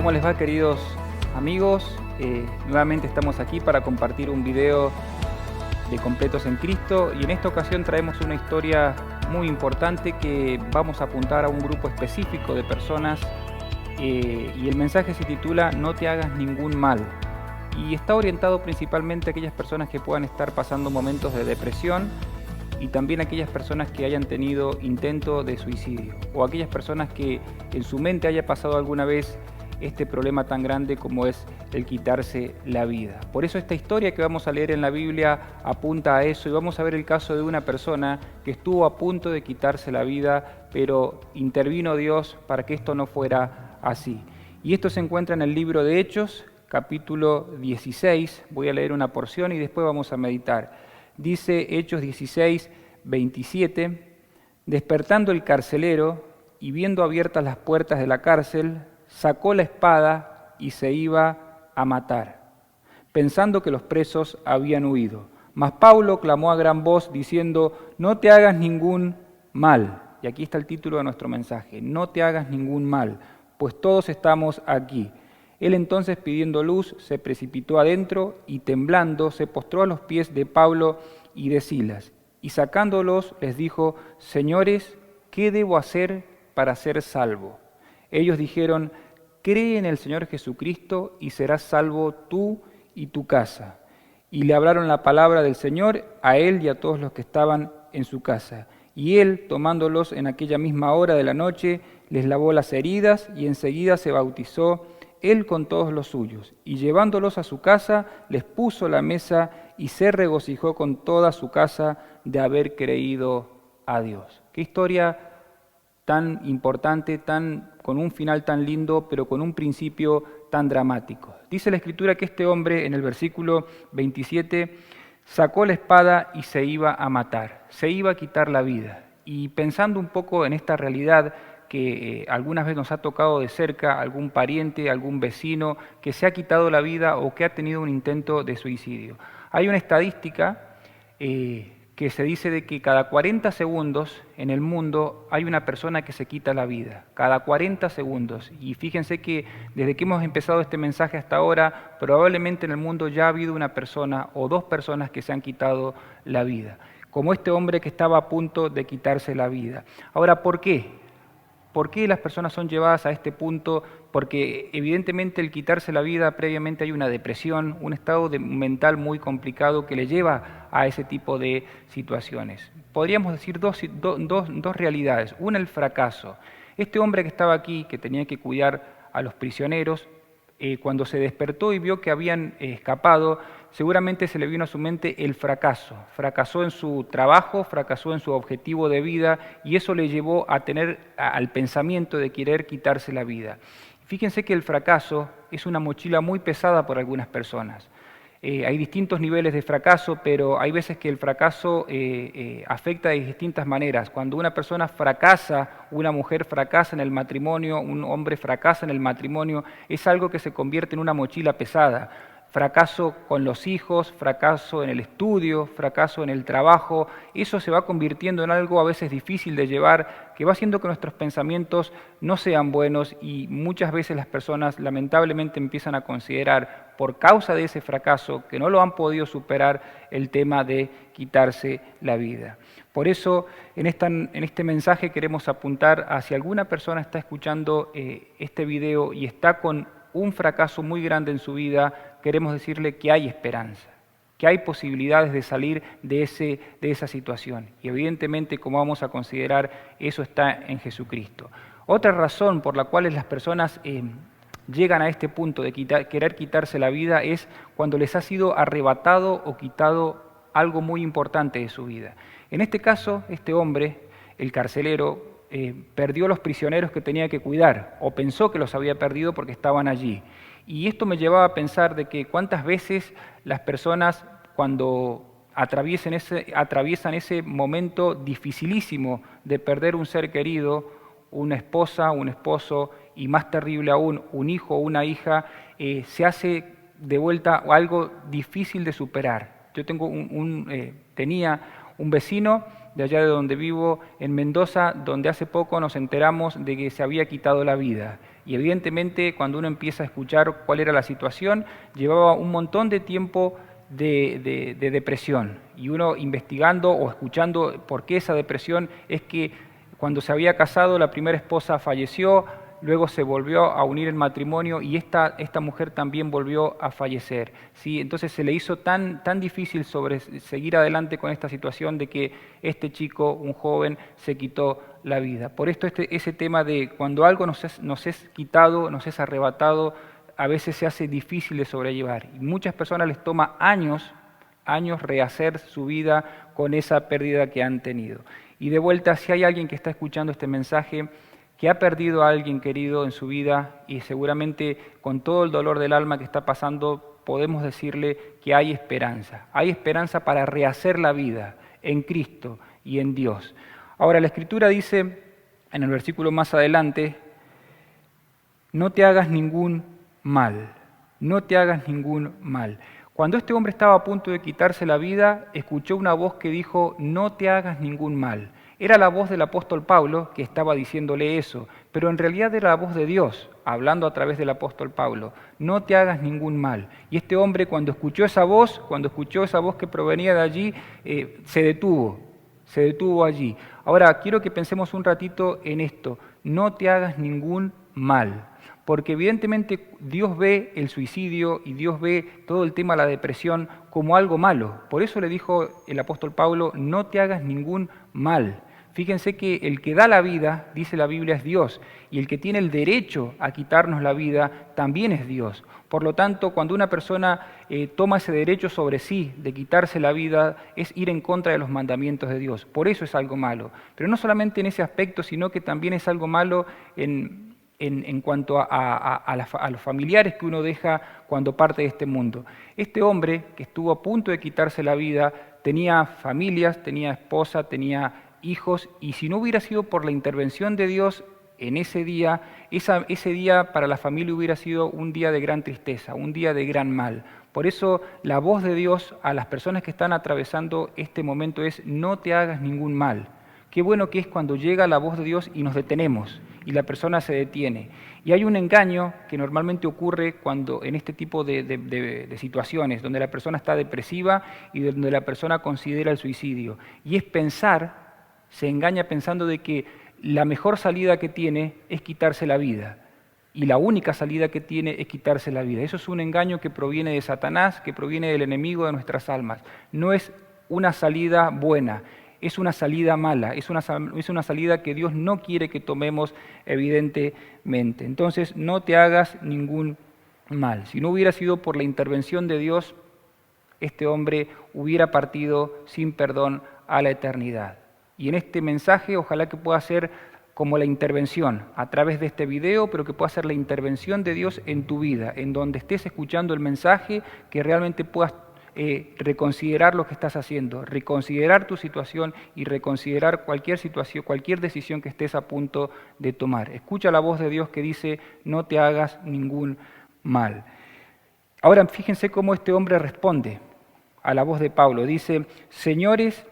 ¿Cómo les va, queridos amigos? Nuevamente estamos aquí para compartir un video de Completos en Cristo, y en esta ocasión traemos una historia muy importante que vamos a apuntar a un grupo específico de personas, y el mensaje se titula No te hagas ningún mal, y está orientado principalmente a aquellas personas que puedan estar pasando momentos de depresión, y también a aquellas personas que hayan tenido intento de suicidio, o aquellas personas que en su mente haya pasado alguna vez este problema tan grande como es el quitarse la vida. Por eso esta historia que vamos a leer en la Biblia apunta a eso, y vamos a ver el caso de una persona que estuvo a punto de quitarse la vida, pero intervino Dios para que esto no fuera así. Y esto se encuentra en el libro de Hechos, capítulo 16. Voy a leer una porción y después vamos a meditar. Dice Hechos 16, 27, despertando el carcelero y viendo abiertas las puertas de la cárcel, sacó la espada y se iba a matar, pensando que los presos habían huido. Mas Pablo clamó a gran voz diciendo, no te hagas ningún mal. Y aquí está el título de nuestro mensaje, no te hagas ningún mal, pues todos estamos aquí. Él entonces, pidiendo luz, se precipitó adentro y temblando se postró a los pies de Pablo y de Silas. Y sacándolos les dijo, señores, ¿qué debo hacer para ser salvo? Ellos dijeron, cree en el Señor Jesucristo y serás salvo tú y tu casa. Y le hablaron la palabra del Señor a él y a todos los que estaban en su casa. Y él, tomándolos en aquella misma hora de la noche, les lavó las heridas y enseguida se bautizó él con todos los suyos. Y llevándolos a su casa, les puso la mesa y se regocijó con toda su casa de haber creído a Dios. Qué historia tan importante, con un final tan lindo, pero con un principio tan dramático. Dice la Escritura que este hombre, en el versículo 27, sacó la espada y se iba a matar, se iba a quitar la vida. Y pensando un poco en esta realidad que algunas veces nos ha tocado de cerca, algún pariente, algún vecino que se ha quitado la vida o que ha tenido un intento de suicidio. Hay una estadística que se dice de que cada 40 segundos en el mundo hay una persona que se quita la vida, cada 40 segundos. Y fíjense que desde que hemos empezado este mensaje hasta ahora, probablemente en el mundo ya ha habido una persona o dos personas que se han quitado la vida, como este hombre que estaba a punto de quitarse la vida. Ahora, ¿por qué? ¿Por qué las personas son llevadas a este punto? Porque evidentemente el quitarse la vida previamente hay una depresión, un estado mental muy complicado que le lleva a ese tipo de situaciones. Podríamos decir dos realidades. Una, el fracaso. Este hombre que estaba aquí, que tenía que cuidar a los prisioneros, cuando se despertó y vio que habían escapado, seguramente se le vino a su mente el fracaso. Fracasó en su trabajo, fracasó en su objetivo de vida, y eso le llevó a tener al pensamiento de querer quitarse la vida. Fíjense que el fracaso es una mochila muy pesada por algunas personas. Hay distintos niveles de fracaso, pero hay veces que el fracaso afecta de distintas maneras. Cuando una persona fracasa, una mujer fracasa en el matrimonio, un hombre fracasa en el matrimonio, es algo que se convierte en una mochila pesada. Fracaso con los hijos, fracaso en el estudio, fracaso en el trabajo, eso se va convirtiendo en algo a veces difícil de llevar, que va haciendo que nuestros pensamientos no sean buenos, y muchas veces las personas lamentablemente empiezan a considerar, por causa de ese fracaso, que no lo han podido superar, el tema de quitarse la vida. Por eso en este mensaje queremos apuntar a si alguna persona está escuchando este video y está con un fracaso muy grande en su vida, queremos decirle que hay esperanza, que hay posibilidades de salir de esa situación. Y evidentemente, como vamos a considerar, eso está en Jesucristo. Otra razón por la cual las personas llegan a este punto de querer quitarse la vida es cuando les ha sido arrebatado o quitado algo muy importante de su vida. En este caso, este hombre, el carcelero, perdió los prisioneros que tenía que cuidar, o pensó que los había perdido porque estaban allí. Y esto me llevaba a pensar de que cuántas veces las personas, cuando atraviesan ese momento dificilísimo de perder un ser querido, una esposa, un esposo, y más terrible aún, un hijo o una hija, se hace de vuelta algo difícil de superar. Yo tenía un vecino de allá de donde vivo, en Mendoza, donde hace poco nos enteramos de que se había quitado la vida. Y evidentemente cuando uno empieza a escuchar cuál era la situación, llevaba un montón de tiempo de depresión. Y uno investigando o escuchando por qué esa depresión es que cuando se había casado la primera esposa falleció, luego se volvió a unir el matrimonio y esta mujer también volvió a fallecer, ¿sí? Entonces se le hizo tan difícil seguir adelante con esta situación de que este chico, un joven, se quitó la vida. Por esto ese tema de cuando algo nos es quitado, nos es arrebatado, a veces se hace difícil de sobrellevar. Y muchas personas les toma años rehacer su vida con esa pérdida que han tenido. Y de vuelta, si hay alguien que está escuchando este mensaje, que ha perdido a alguien querido en su vida y seguramente con todo el dolor del alma que está pasando, podemos decirle que hay esperanza. Hay esperanza para rehacer la vida en Cristo y en Dios. Ahora, la Escritura dice, en el versículo más adelante, no te hagas ningún mal, no te hagas ningún mal. Cuando este hombre estaba a punto de quitarse la vida, escuchó una voz que dijo, no te hagas ningún mal. Era la voz del apóstol Pablo que estaba diciéndole eso, pero en realidad era la voz de Dios, hablando a través del apóstol Pablo. No te hagas ningún mal. Y este hombre cuando escuchó esa voz que provenía de allí, se detuvo allí. Ahora, quiero que pensemos un ratito en esto. No te hagas ningún mal. Porque evidentemente Dios ve el suicidio y Dios ve todo el tema de la depresión como algo malo. Por eso le dijo el apóstol Pablo, no te hagas ningún mal. Fíjense que el que da la vida, dice la Biblia, es Dios, y el que tiene el derecho a quitarnos la vida también es Dios. Por lo tanto, cuando una persona toma ese derecho sobre sí de quitarse la vida, es ir en contra de los mandamientos de Dios. Por eso es algo malo. Pero no solamente en ese aspecto, sino que también es algo malo en cuanto a los familiares que uno deja cuando parte de este mundo. Este hombre que estuvo a punto de quitarse la vida tenía familias, tenía esposa, tenía hijos, y si no hubiera sido por la intervención de Dios en ese día, ese día para la familia hubiera sido un día de gran tristeza, un día de gran mal. Por eso la voz de Dios a las personas que están atravesando este momento es no te hagas ningún mal. Qué bueno que es cuando llega la voz de Dios y nos detenemos y la persona se detiene. Y hay un engaño que normalmente ocurre cuando en este tipo de situaciones, donde la persona está depresiva y donde la persona considera el suicidio. Y es se engaña pensando de que la mejor salida que tiene es quitarse la vida. Y la única salida que tiene es quitarse la vida. Eso es un engaño que proviene de Satanás, que proviene del enemigo de nuestras almas. No es una salida buena. Es una salida mala, es una salida que Dios no quiere que tomemos evidentemente. Entonces, no te hagas ningún mal. Si no hubiera sido por la intervención de Dios, este hombre hubiera partido sin perdón a la eternidad. Y en este mensaje, ojalá que pueda ser como la intervención a través de este video, pero que pueda ser la intervención de Dios en tu vida, en donde estés escuchando el mensaje, que realmente puedas reconsiderar lo que estás haciendo, reconsiderar tu situación y reconsiderar cualquier situación, cualquier decisión que estés a punto de tomar. Escucha la voz de Dios que dice, no te hagas ningún mal. Ahora fíjense cómo este hombre responde a la voz de Pablo. Dice, señores,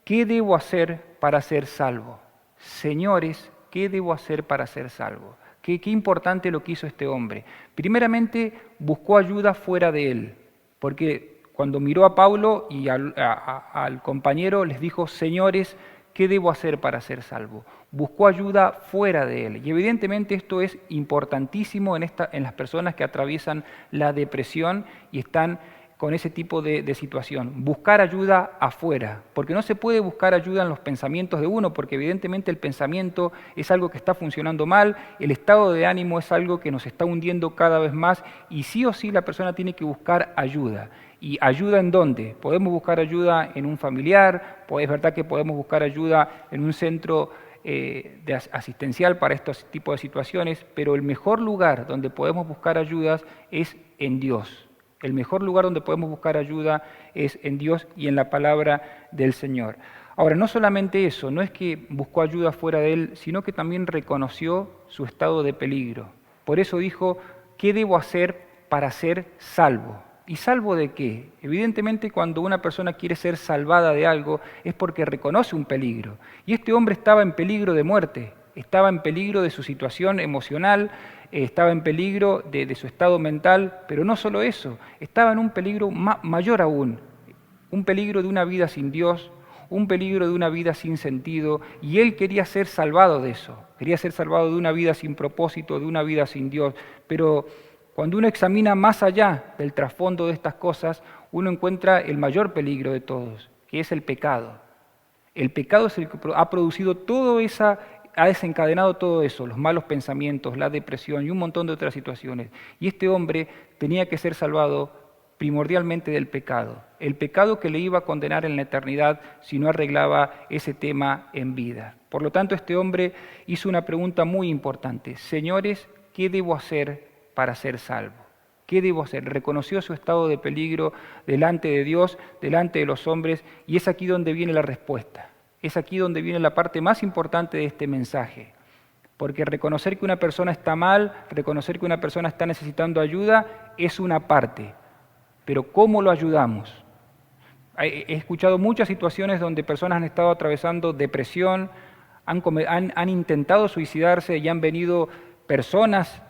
¿qué debo hacer para ser salvo? Señores, ¿qué debo hacer para ser salvo? Qué importante lo que hizo este hombre. Primeramente, buscó ayuda fuera de él, porque cuando miró a Pablo y al compañero, les dijo, señores, ¿qué debo hacer para ser salvo? Buscó ayuda fuera de él. Y evidentemente esto es importantísimo en las personas que atraviesan la depresión y están con ese tipo de situación. Buscar ayuda afuera, porque no se puede buscar ayuda en los pensamientos de uno, porque evidentemente el pensamiento es algo que está funcionando mal, el estado de ánimo es algo que nos está hundiendo cada vez más, y sí o sí la persona tiene que buscar ayuda. ¿Y ayuda en dónde? Podemos buscar ayuda en un familiar, es verdad que podemos buscar ayuda en un centro asistencial para estos tipos de situaciones, pero el mejor lugar donde podemos buscar ayudas es en Dios. El mejor lugar donde podemos buscar ayuda es en Dios y en la palabra del Señor. Ahora, no solamente eso, no es que buscó ayuda fuera de él, sino que también reconoció su estado de peligro. Por eso dijo, ¿qué debo hacer para ser salvo? ¿Y salvo de qué? Evidentemente cuando una persona quiere ser salvada de algo es porque reconoce un peligro. Y este hombre estaba en peligro de muerte, estaba en peligro de su situación emocional, estaba en peligro de su estado mental, pero no solo eso, estaba en un peligro mayor aún, un peligro de una vida sin Dios, un peligro de una vida sin sentido, y él quería ser salvado de eso, quería ser salvado de una vida sin propósito, de una vida sin Dios, pero cuando uno examina más allá del trasfondo de estas cosas, uno encuentra el mayor peligro de todos, que es el pecado. El pecado es el que ha producido ha desencadenado todo eso, los malos pensamientos, la depresión y un montón de otras situaciones. Y este hombre tenía que ser salvado primordialmente del pecado, el pecado que le iba a condenar en la eternidad si no arreglaba ese tema en vida. Por lo tanto, este hombre hizo una pregunta muy importante: señores, ¿qué debo hacer para ser salvo? ¿Qué debo hacer? Reconoció su estado de peligro delante de Dios, delante de los hombres, y es aquí donde viene la respuesta. Es aquí donde viene la parte más importante de este mensaje. Porque reconocer que una persona está mal, reconocer que una persona está necesitando ayuda, es una parte. Pero ¿cómo lo ayudamos? He escuchado muchas situaciones donde personas han estado atravesando depresión, han intentado suicidarse y han venido personas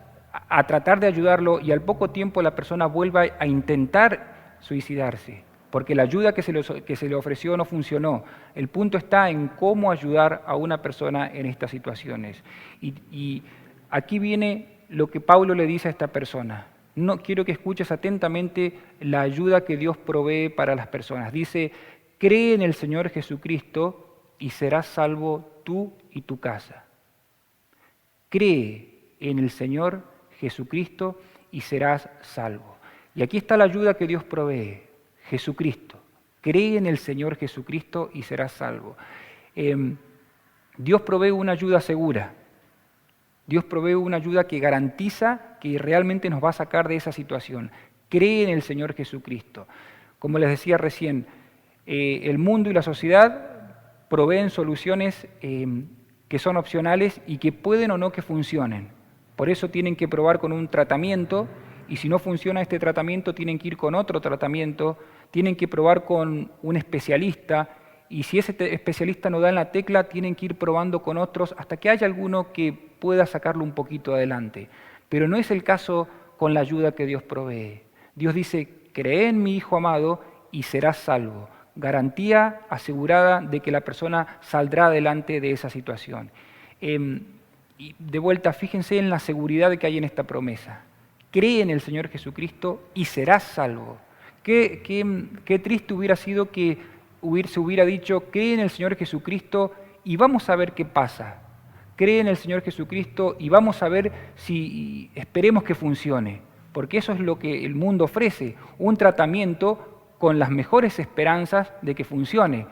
a tratar de ayudarlo, y al poco tiempo la persona vuelve a intentar suicidarse, porque la ayuda que se le ofreció no funcionó. El punto está en cómo ayudar a una persona en estas situaciones. Y aquí viene lo que Pablo le dice a esta persona. No quiero que escuches atentamente la ayuda que Dios provee para las personas. Dice: cree en el Señor Jesucristo y serás salvo tú y tu casa. Cree en el Señor Jesucristo y serás salvo. Y aquí está la ayuda que Dios provee: Jesucristo. Cree en el Señor Jesucristo y serás salvo. Dios provee una ayuda segura. Dios provee una ayuda que garantiza que realmente nos va a sacar de esa situación. Cree en el Señor Jesucristo. Como les decía recién, el mundo y la sociedad proveen soluciones que son opcionales y que pueden o no que funcionen. Por eso tienen que probar con un tratamiento, y si no funciona este tratamiento tienen que ir con otro tratamiento, tienen que probar con un especialista, y si ese especialista no da en la tecla, tienen que ir probando con otros hasta que haya alguno que pueda sacarlo un poquito adelante. Pero no es el caso con la ayuda que Dios provee. Dios dice: cree en mi Hijo amado y serás salvo. Garantía asegurada de que la persona saldrá adelante de esa situación. Y de vuelta, fíjense en la seguridad que hay en esta promesa. Cree en el Señor Jesucristo y serás salvo. Qué triste hubiera sido que se hubiera dicho: cree en el Señor Jesucristo y vamos a ver qué pasa. Cree en el Señor Jesucristo y vamos a ver si esperemos que funcione. Porque eso es lo que el mundo ofrece, un tratamiento con las mejores esperanzas de que funcione,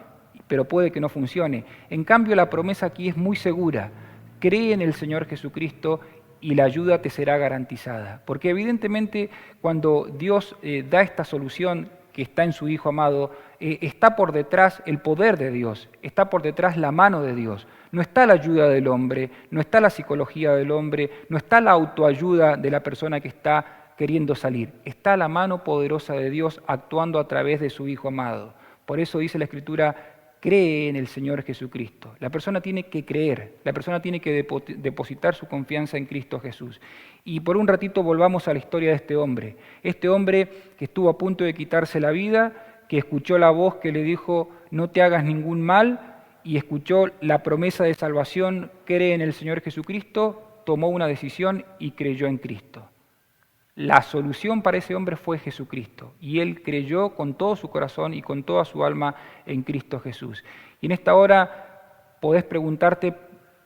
pero puede que no funcione. En cambio, la promesa aquí es muy segura: cree en el Señor Jesucristo y la ayuda te será garantizada. Porque evidentemente cuando Dios da esta solución que está en su Hijo amado, está por detrás el poder de Dios, está por detrás la mano de Dios. No está la ayuda del hombre, no está la psicología del hombre, no está la autoayuda de la persona que está queriendo salir. Está la mano poderosa de Dios actuando a través de su Hijo amado. Por eso dice la Escritura: cree en el Señor Jesucristo. La persona tiene que creer, la persona tiene que depositar su confianza en Cristo Jesús. Y por un ratito volvamos a la historia de este hombre que estuvo a punto de quitarse la vida, que escuchó la voz que le dijo: no te hagas ningún mal, y escuchó la promesa de salvación: cree en el Señor Jesucristo, tomó una decisión y creyó en Cristo. La solución para ese hombre fue Jesucristo, y él creyó con todo su corazón y con toda su alma en Cristo Jesús. Y en esta hora podés preguntarte: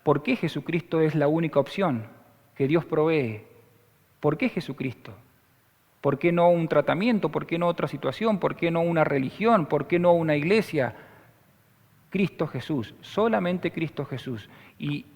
¿por qué Jesucristo es la única opción que Dios provee? ¿Por qué Jesucristo? ¿Por qué no un tratamiento? ¿Por qué no otra situación? ¿Por qué no una religión? ¿Por qué no una iglesia? Cristo Jesús, solamente Cristo Jesús. Y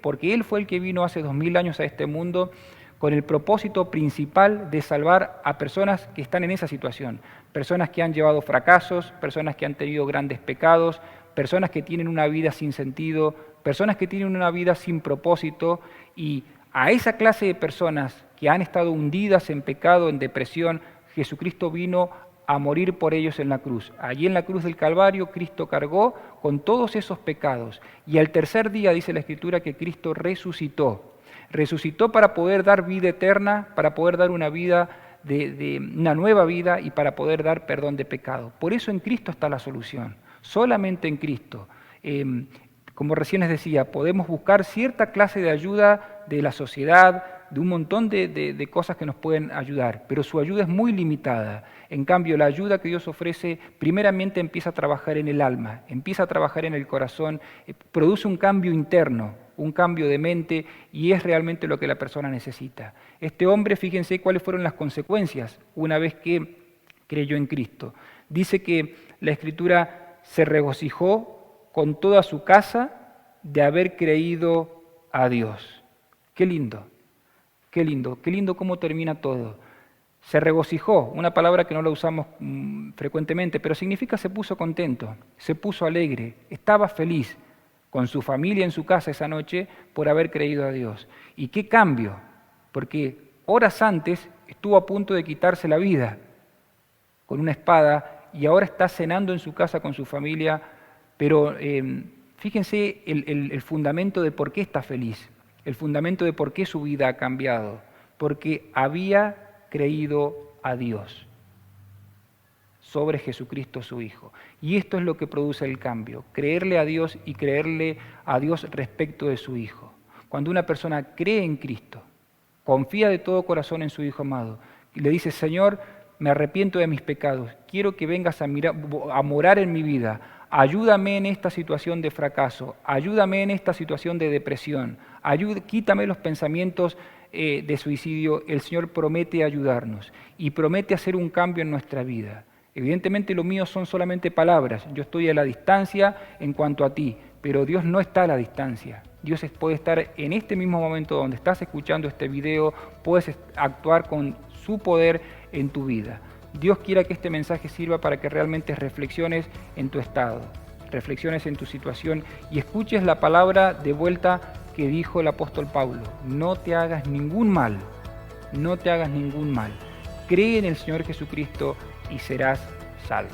porque Él fue el que vino hace 2000 años a este mundo con el propósito principal de salvar a personas que están en esa situación, personas que han llevado fracasos, personas que han tenido grandes pecados, personas que tienen una vida sin sentido, personas que tienen una vida sin propósito, y a esa clase de personas que han estado hundidas en pecado, en depresión, Jesucristo vino a morir por ellos en la cruz. Allí en la cruz del Calvario Cristo cargó con todos esos pecados. Y al tercer día dice la Escritura que Cristo resucitó. Resucitó para poder dar vida eterna, para poder dar una vida una nueva vida y para poder dar perdón de pecado. Por eso en Cristo está la solución, solamente en Cristo. Como recién les decía, podemos buscar cierta clase de ayuda de la sociedad, de un montón de cosas que nos pueden ayudar, pero su ayuda es muy limitada. En cambio, la ayuda que Dios ofrece primeramente empieza a trabajar en el alma, empieza a trabajar en el corazón, produce un cambio interno, un cambio de mente, y es realmente lo que la persona necesita. Este hombre, fíjense cuáles fueron las consecuencias una vez que creyó en Cristo. Dice que la Escritura se regocijó con toda su casa de haber creído a Dios. Qué lindo, qué lindo, qué lindo cómo termina todo. Se regocijó, una palabra que no la usamos frecuentemente, pero significa se puso contento, se puso alegre, estaba feliz con su familia en su casa esa noche por haber creído a Dios. ¿Y qué cambio? Porque horas antes estuvo a punto de quitarse la vida con una espada y ahora está cenando en su casa con su familia, pero fíjense el fundamento de por qué está feliz, el fundamento de por qué su vida ha cambiado, porque había creído a Dios sobre Jesucristo su Hijo. Y esto es lo que produce el cambio, creerle a Dios y creerle a Dios respecto de su Hijo. Cuando una persona cree en Cristo, confía de todo corazón en su Hijo amado, y le dice, Señor, me arrepiento de mis pecados, quiero que vengas a morar en mi vida, ayúdame en esta situación de fracaso, ayúdame en esta situación de depresión, quítame los pensamientos de suicidio. El Señor promete ayudarnos y promete hacer un cambio en nuestra vida. Evidentemente lo mío son solamente palabras, yo estoy a la distancia en cuanto a ti, pero Dios no está a la distancia. Dios puede estar en este mismo momento donde estás escuchando este video, puedes actuar con su poder en tu vida. Dios quiera que este mensaje sirva para que realmente reflexiones en tu estado, reflexiones en tu situación y escuches la palabra de vuelta que dijo el apóstol Pablo: no te hagas ningún mal, no te hagas ningún mal. Cree en el Señor Jesucristo y serás salvo.